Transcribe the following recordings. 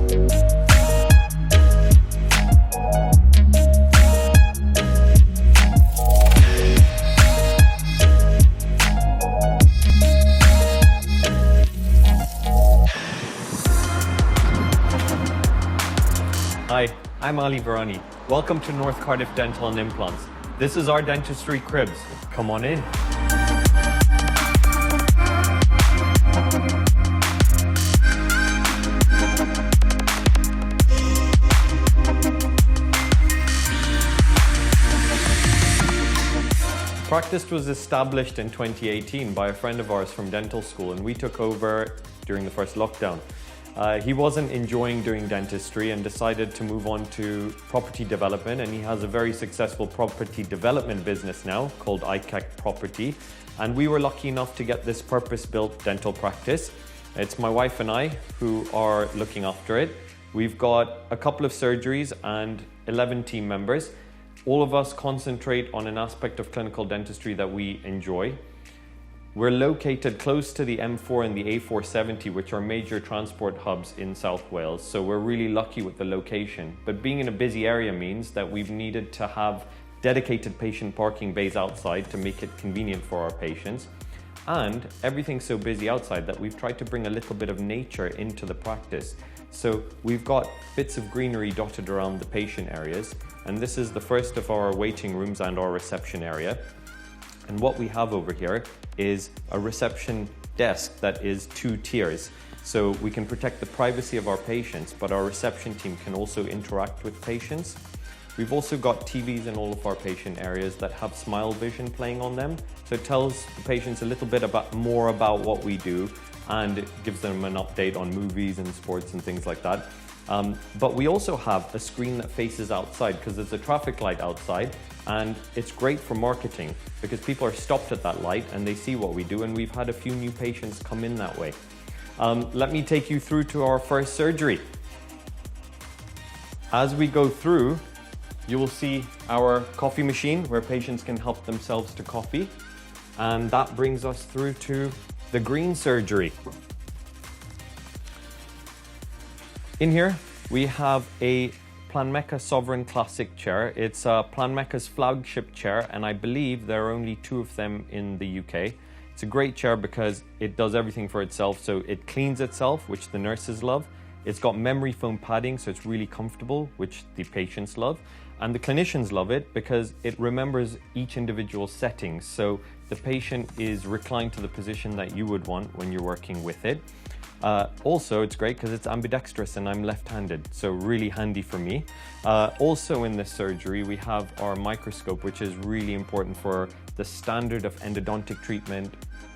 Hi, I'm Aly Virani. Welcome to North Cardiff Dental Implants. This is our Dentistry Cribs. Come on in. Practice was established in 2018 by a friend of ours from dental school, and we took over during the first lockdown. He wasn't enjoying doing dentistry and decided to move on to property development, and he has a very successful property development business now called ICAC Property, and we were lucky enough to get this purpose-built dental practice. It's my wife and I who are looking after it. We've got a couple of surgeries and 11 team members. All of us concentrate on an aspect of clinical dentistry that we enjoy. We're located close to the M4 and the A470, which are major transport hubs in South Wales, so we're really lucky with the location. But being in a busy area means that we've needed to have dedicated patient parking bays outside to make it convenient for our patients. And everything's so busy outside that we've tried to bring a little bit of nature into the practice. So we've got bits of greenery dotted around the patient areas, and this is the first of our waiting rooms and our reception area. And what we have over here is a reception desk that is 2 tiers. So we can protect the privacy of our patients, but our reception team can also interact with patients. We've also got TVs in all of our patient areas that have Smile Vision playing on them. So it tells the patients a little bit more about what we do, and it gives them an update on movies and sports and things like that. But we also have a screen that faces outside because there's a traffic light outside, and it's great for marketing because people are stopped at that light and they see what we do, and we've had a few new patients come in that way. Let me take you through to our first surgery. As we go through, you will see our coffee machine where patients can help themselves to coffee, and that brings us through to the green surgery. In here, we have a Planmeca Sovereign Classic chair. It's Planmeca's flagship chair, and I believe there are only 2 of them in the UK. It's a great chair because it does everything for itself. So it cleans itself, which the nurses love. It's got memory foam padding, so it's really comfortable, which the patients love. And the clinicians love it because it remembers each individual settings. So the patient is reclined to the position that you would want when you're working with it. Also, it's great because it's ambidextrous and I'm left-handed, so really handy for me. Also in this surgery, we have our microscope, which is really important for the standard of endodontic treatment,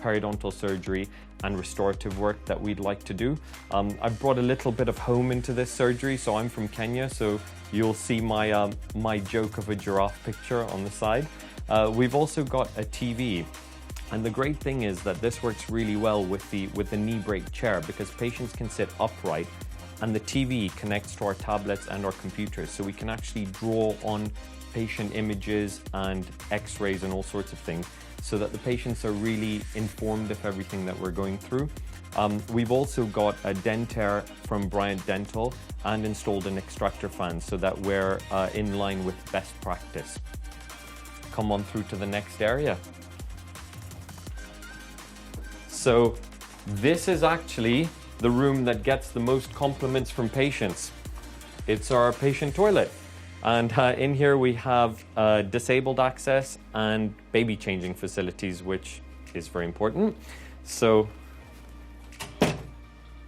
periodontal surgery, and restorative work that we'd like to do. I brought a little bit of home into this surgery, so I'm from Kenya, so you'll see my, my joke of a giraffe picture on the side. We've also got a TV. And the great thing is that this works really well with the knee brake chair because patients can sit upright and the TV connects to our tablets and our computers. So we can actually draw on patient images and x-rays and all sorts of things so that the patients are really informed of everything that we're going through. We've also got a Dentaire from Bryant Dental and installed an extractor fan so that we're in line with best practice. Come on through to the next area. So this is actually the room that gets the most compliments from patients. It's our patient toilet. And in here we have disabled access and baby changing facilities, which is very important. So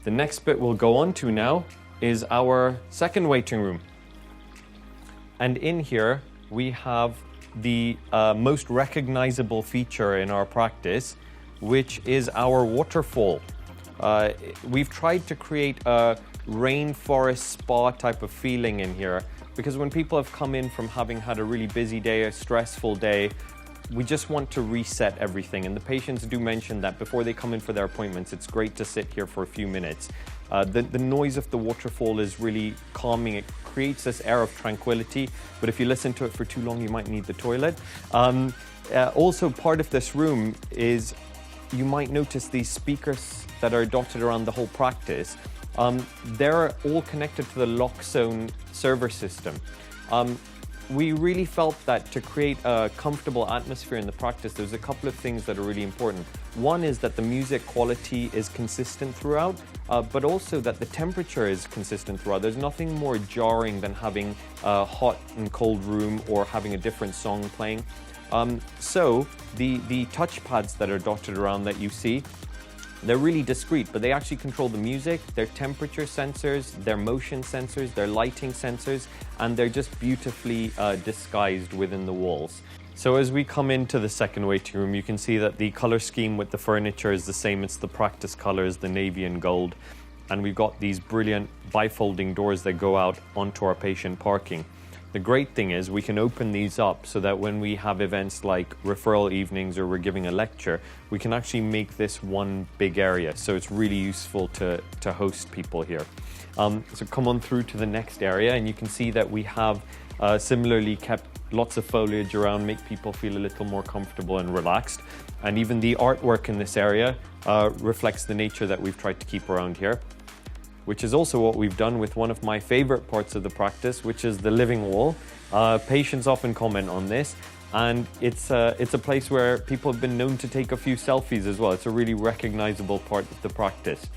the next bit we'll go on to now is our second waiting room. And in here we have the most recognizable feature in our practice, which is our waterfall. We've tried to create a rainforest spa type of feeling in here because when people have come in from having had a really busy day, a stressful day, we just want to reset everything. And the patients do mention that before they come in for their appointments, it's great to sit here for a few minutes. The noise of the waterfall is really calming. It creates this air of tranquility, but if you listen to it for too long, you might need the toilet. Also, part of this room is you might notice these speakers that are dotted around the whole practice. they're all connected to the LockZone server system. We really felt that to create a comfortable atmosphere in the practice, there's a couple of things that are really important. One is that the music quality is consistent throughout, but also that the temperature is consistent throughout. There's nothing more jarring than having a hot and cold room or having a different song playing. So the touchpads that are dotted around that you see, they're really discreet, but they actually control the music, their temperature sensors, their motion sensors, their lighting sensors, and they're just beautifully disguised within the walls. So as we come into the second waiting room, you can see that the color scheme with the furniture is the same. It's the practice colors, the navy and gold. And we've got these brilliant bifolding doors that go out onto our patient parking. The great thing is we can open these up so that when we have events like referral evenings or we're giving a lecture, we can actually make this one big area. So it's really useful to host people here. So come on through to the next area and you can see that we have similarly kept lots of foliage around, make people feel a little more comfortable and relaxed. And even the artwork in this area reflects the nature that we've tried to keep around here, which is also what we've done with one of my favorite parts of the practice, which is the living wall. Patients often comment on this, and it's a place where people have been known to take a few selfies as well. It's a really recognizable part of the practice.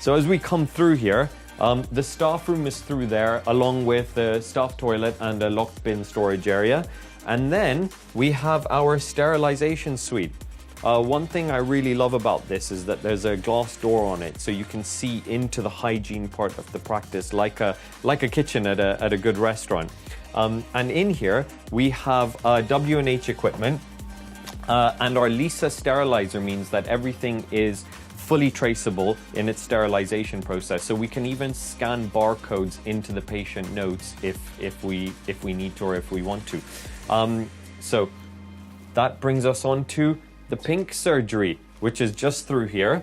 So as we come through here, the staff room is through there, along with the staff toilet and a locked bin storage area. And then we have our sterilization suite. One thing I really love about this is that there's a glass door on it, so you can see into the hygiene part of the practice, like a kitchen at a good restaurant. And in here we have W&H equipment, and our Lisa sterilizer means that everything is fully traceable in its sterilization process. So we can even scan barcodes into the patient notes if we need to or if we want to. So that brings us on to the pink surgery, which is just through here.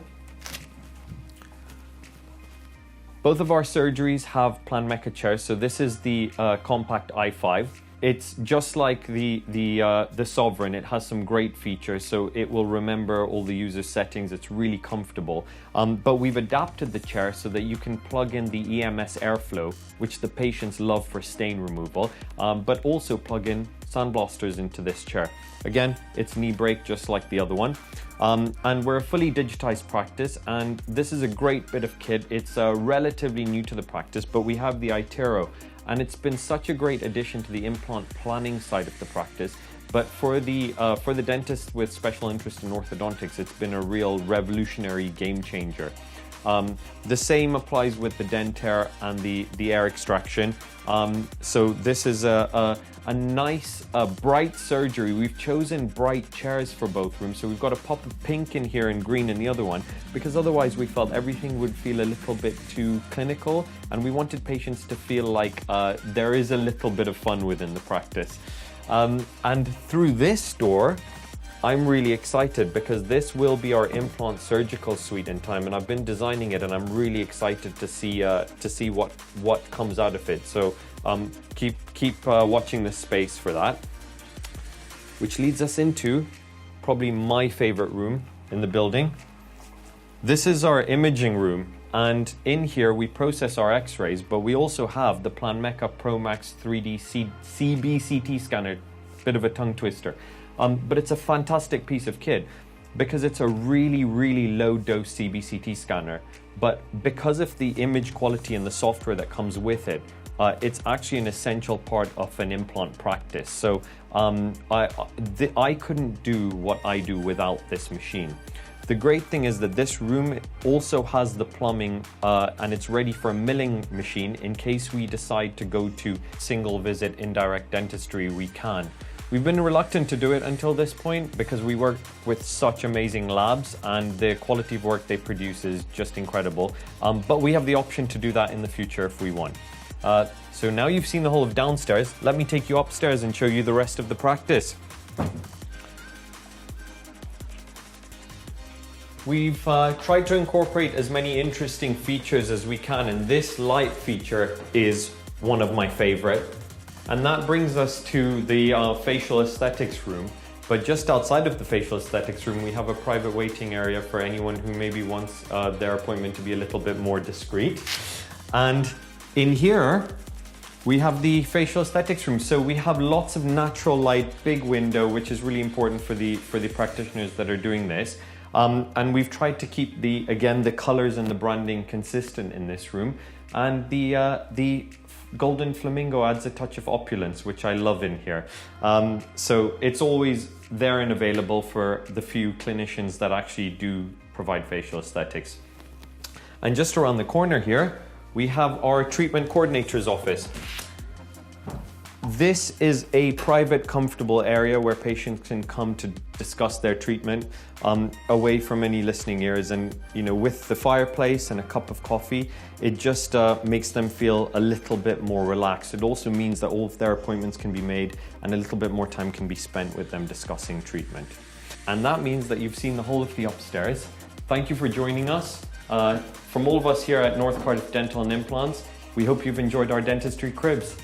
Both of our surgeries have Planmeca chairs, so this is the compact i5. It's just like the Sovereign. It has some great features, so it will remember all the user settings. It's really comfortable. But we've adapted the chair so that you can plug in the EMS airflow, which the patients love for stain removal, but also plug in sandblasters into this chair. Again, it's knee brake just like the other one. And we're a fully digitized practice, and this is a great bit of kit. It's relatively new to the practice, but we have the iTero, and it's been such a great addition to the implant planning side of the practice. But for the dentist with special interest in orthodontics, it's been a real revolutionary game changer. The same applies with the Dentaire and the air extraction. So this is a nice bright surgery. We've chosen bright chairs for both rooms. So we've got a pop of pink in here and green in the other one, because otherwise we felt everything would feel a little bit too clinical, and we wanted patients to feel like there is a little bit of fun within the practice. And through this door, I'm really excited because this will be our implant surgical suite in time, and I've been designing it, and I'm really excited to see what comes out of it. So keep watching this space for that. Which leads us into probably my favorite room in the building. This is our imaging room, and in here we process our x-rays, but we also have the Planmeca Pro Max 3D CBCT scanner. Bit of a tongue twister. But it's a fantastic piece of kit because it's a really, really low dose CBCT scanner. But because of the image quality and the software that comes with it, it's actually an essential part of an implant practice. So I couldn't do what I do without this machine. The great thing is that this room also has the plumbing and it's ready for a milling machine. In case we decide to go to single visit indirect dentistry, we can. We've been reluctant to do it until this point because we work with such amazing labs and the quality of work they produce is just incredible. But we have the option to do that in the future if we want. So now you've seen the whole of downstairs, let me take you upstairs and show you the rest of the practice. We've tried to incorporate as many interesting features as we can, and this light feature is one of my favorite. And that brings us to the facial aesthetics room. But just outside of the facial aesthetics room, we have a private waiting area for anyone who maybe wants their appointment to be a little bit more discreet. And in here, we have the facial aesthetics room. So we have lots of natural light, big window, which is really important for the practitioners that are doing this. And we've tried to keep the colors and the branding consistent in this room. And the golden flamingo adds a touch of opulence, which I love in here. So it's always there and available for the few clinicians that actually do provide facial aesthetics. And just around the corner here, we have our treatment coordinator's office. This is a private, comfortable area where patients can come to discuss their treatment away from any listening ears. And with the fireplace and a cup of coffee, it just makes them feel a little bit more relaxed. It also means that all of their appointments can be made and a little bit more time can be spent with them discussing treatment. And that means that you've seen the whole of the upstairs. Thank you for joining us. From all of us here at North Cardiff Dental and Implants, we hope you've enjoyed our Dentistry Cribs.